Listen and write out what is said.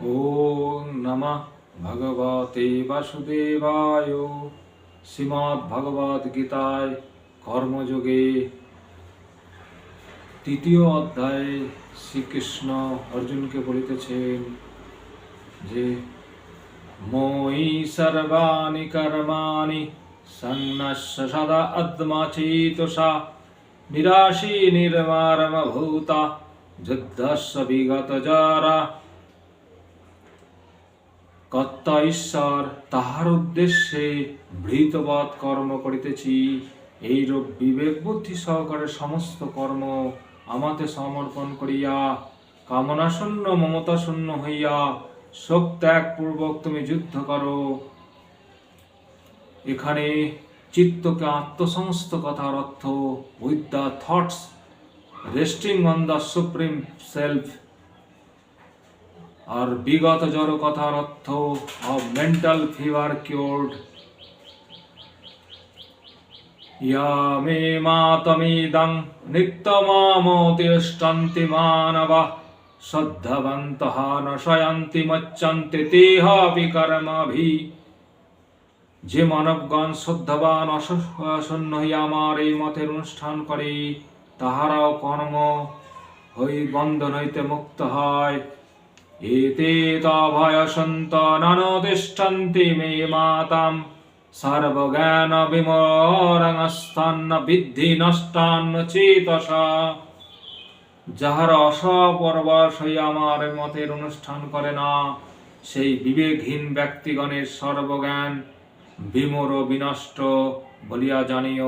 ওম নমঃ ভগবতে বাসুদেবায়। শ্রীমদ্ ভগবদ গীতায় কর্মযোগে তৃতীয় অধ্যায়ে শ্রীকৃষ্ণ অর্জুনকে বলিতেছেন যে মই সর্বাণি কর্মাণি সন্ন্যস্য সদা আত্মচেতসা নিরাশী নির্মারম ভূতা যুদ্ধস্য বিগত যারা। কর্তা ঈশ্বর, তাহার উদ্দেশ্যে ভৃতবৎ কর্ম করিতেছি। এইরূপ বিবেক বুদ্ধি সহকারে সমস্ত কর্ম আমাতে সমর্পণ করিয়া কামনাশূন্য মমতাশূন্য হইয়া শোক ত্যাগ পূর্বক তুমি যুদ্ধ করো। এখানে চিত্তকে আত্মসমস্ত কথার অর্থ with the thoughts resting on the supreme self, আর বিগত জড় কথার অর্থ অফ মেন্টাল ফিভার কিওর্ড। ইয়ামে মাতমিদং নিত্যমামতিষ্ঠন্তি মানবাঃ শ্রদ্ধাবন্তঃ নশয়ন্তি মচ্ছন্তি তেহাপি কর্মভিঃ। যে মানবগণ শ্রদ্ধাবান অসন্ন হইয়া আমার এই মতের অনুষ্ঠান করে, তাহারাও কর্ম বন্ধন হইতে মুক্ত হয়। এতে তভয়সন্ত ননতিষ্ঠন্তি মে মাতাম সর্বজ্ঞান বিমরণস্থান্ন বিদ্ধি নষ্টান্ন চেতসা। যাহারা অসপরবশ হইয়া আমার মতের অনুষ্ঠান করে না, সেই বিবেকহীন ব্যক্তিগণের সর্বজ্ঞান বিমূঢ় বিনষ্ট বলিয়া জানিও।